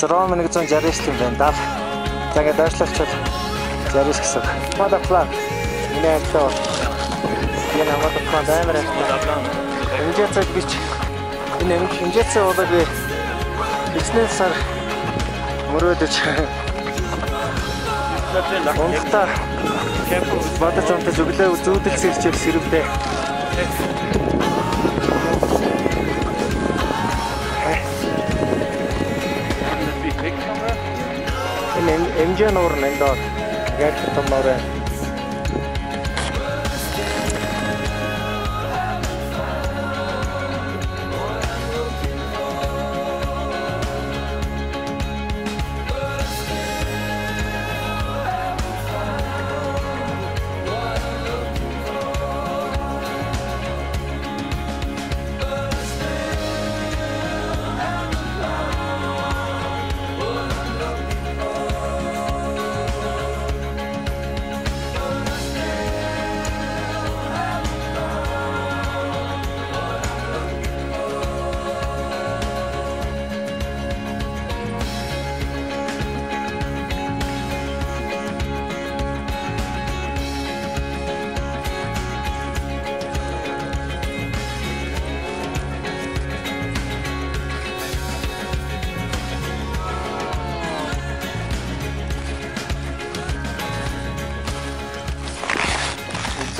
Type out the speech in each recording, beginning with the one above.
Ром 160 юм байна даа. За ингээд дайрчлалчвал 60 гэсэн. Мадапла. Миний айлтаа. Энэ мадапла амар айлтаа. Инженцэг бич. Энэ инженцэг болоод бизнес сар мөрөөдөж. Онцтой. Бадаж онтож өглөө зүүдэлсэн хичээл сэрвдээ. MJ нуур нэндоо яг том нуураа.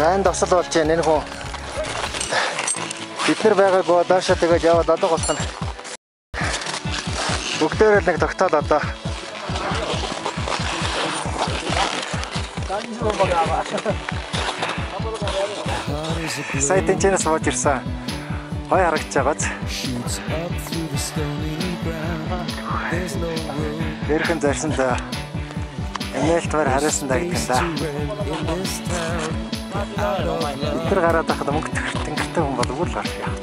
За энэ досол болж байна энэ хүн. Бид нар байгаагүй даашаа тэгээд яваад одоо голтно. Бүгдээрээ нэг тогтоод одоо. Сая тэнцэнээс бод ирсэн. Гой харагдаж байгааз. Хэрхэн зарсан та. Эмээлтмэр хараасан да гэдэг юм да. Тэр гараад байхад мөнгө тэнгэртэй хүн болов уу гарах яа.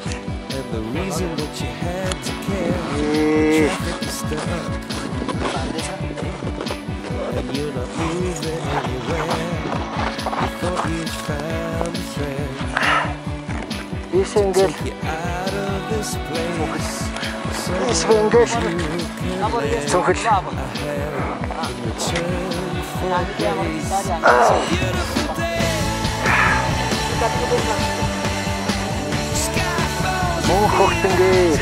Исэнгэл. Цохол. Мохтэнгээ.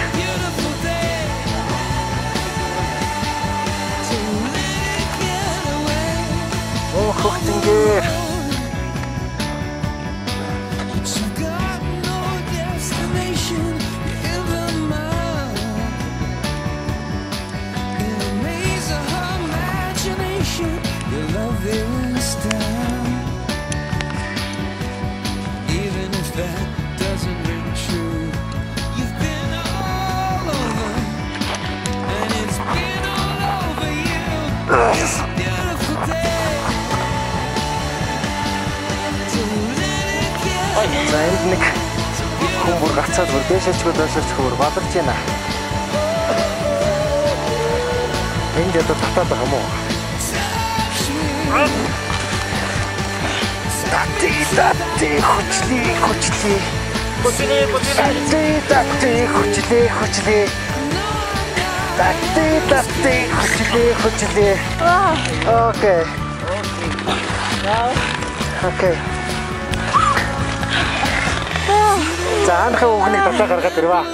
Мохтэнгээ. За энд нэг хүн бүр гацаад бүр дэшээчгүй дэшээч хөр бадарч байна. Энд ядаа татаад байгаа юм уу? Тати хүчлээ. Окей. Окей. За анхаа үгнийг татаа гаргаад ирваа.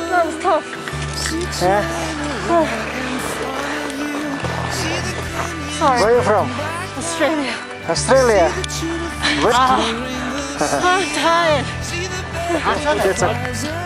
Where are you from? Australia. Australia. Where? I'm tired. That's a...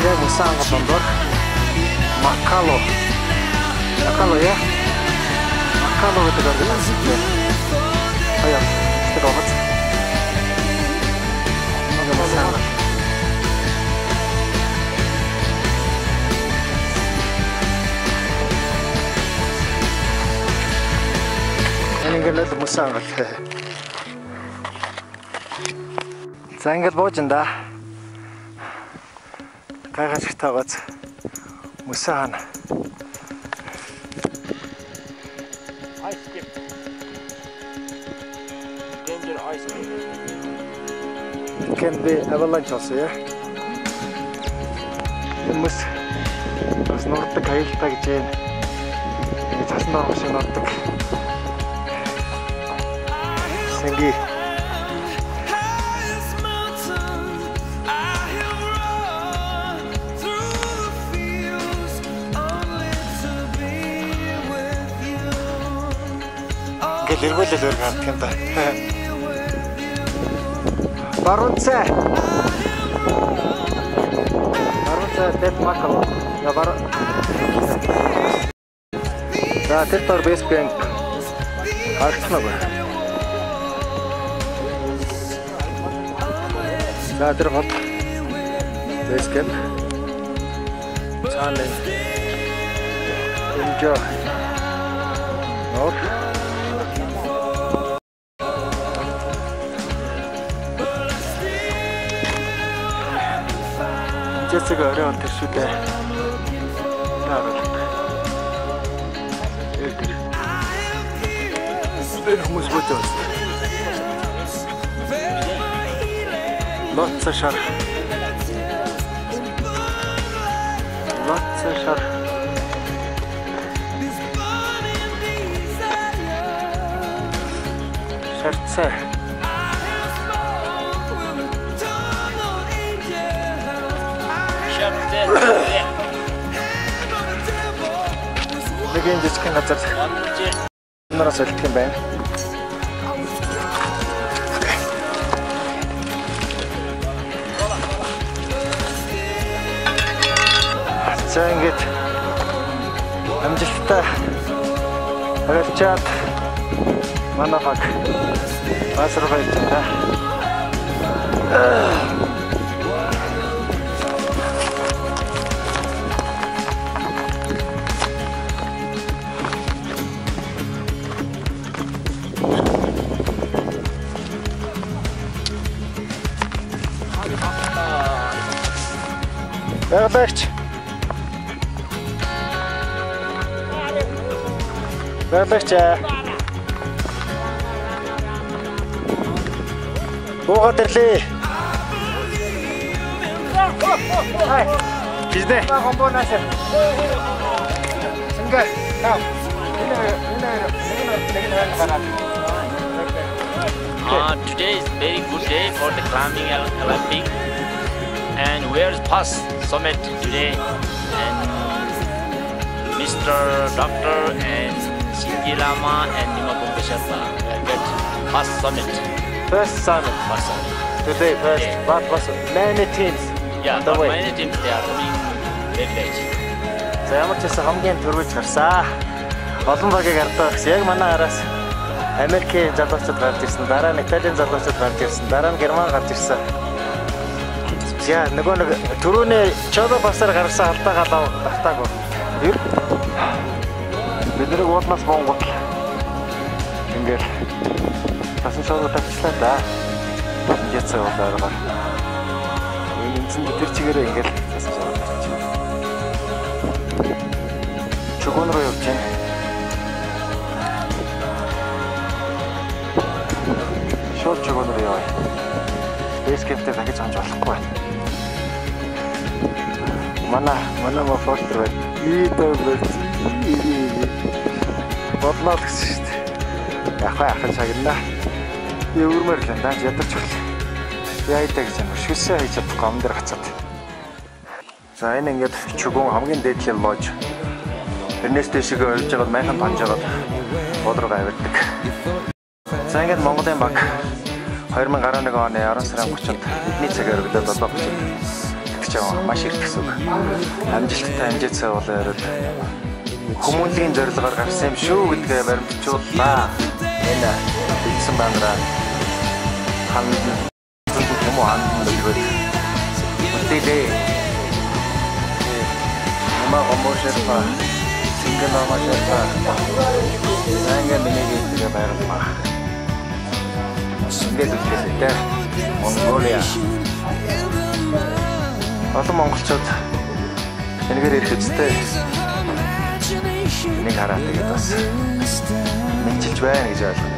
Яг Мусан голондор Макало яа. Макало гэдэг организацтэй. Аяа, тэр оноц. Мусан. Ингээд л Мусан гол. За ингээд бууж энэ да. Гайхаж таагац Мусан. Ice skip. Danger ice skip. It can be avalanche also, yeah? Хүмүүс бас нурдаг хаялтаа гэж байна. Энэ цасан орох шиг нурдаг. Сэнги. Гэрмэлэл өрг хардаг юм да. Баруунцаа дэт макал. Я баруун. За тэр тор бейс бэнк харагдана ба. За тэр гол бейс кэмп. Цаана enjoy. Нор Жэцэг орой он тэр шүү дээ. Тэр хүмүүс бодож байна. Lots of шар. Шарцаа. Нэг энэ жижигхэн газар нараас олдох юм байна. За ингээд амжилттай харилцаад манай баг басар байцгаа. Berlegch. Буугаад ирлээ. Хай. Бизнэ. Хомбонаас. Сингээ. Наа. Today is very good day for the climbing Olympic, and where's Pass Summit today, and Mr. Doctor and Shinji Lama and Nimakumba Sherpa will get Pass Summit. First summit. Today first. Yeah. But was many teams. Yeah, on the way. many teams they are coming very late. За ямар ч байсан хамгийн түрүүж гарсан. Олон багийг ардаа гэсэн. Яг манай араас Америкийн залуучууд гарч ирсэн, дараа нь Италийн залуучууд гарч ирсэн, дараа нь Герман гарч ирсэн. За нөгөө нэг түрүүний Чодо басаар гарсан алдаа галаа багтаагүй. Бидний уулнаас Монгол ингээл тасан шоу тавьчлаа да. Яцаа болоо. Энд тэр чигээрээ ингээл тасан шоу тавьчих. Чугуун руу явж байна. Шууд чугуун руу яваа. Бэскэмптэй дахиж хонж болохгүй байна. Манай мофортер байна. Бодлоо гэсэн шүү дээ. Яхаа шагнаа. Өөрмөр л даа ядарч байна. Яайдаг гэж юм. Шүсээ хийж чадахгүй ам дээр гацаад. За энэ ингээд чугуун хамгийн дээдлийн лож. Тэрнээс дэшигээ ойж байгаа майхан тонжоод бодроо авирдаг. За ингээд Монголын баг 2011 оны 10 сарын 30-нд эдний цагаар өглөө 7:30-д яваа маш их гэсэн үг. Амжилттай амжицаа болоо өрөөд хүмүүлийн зорилгоор гарсан юм шүү гэдгээ баримтжууллаа. Энэ бичсэн бандраа хандсан юм уу хандсан гэдэг. Үлдээлээ. Намаа гомошерпа сингэл намашерпа санга минийгээ байрлаа. Ингээд үлдээлээ. Монголиа. Олон монголчууд энэгээр ирэх үстэй. Энийг хараад тэгээд бас мэдчилж байна гэж ойлгоо.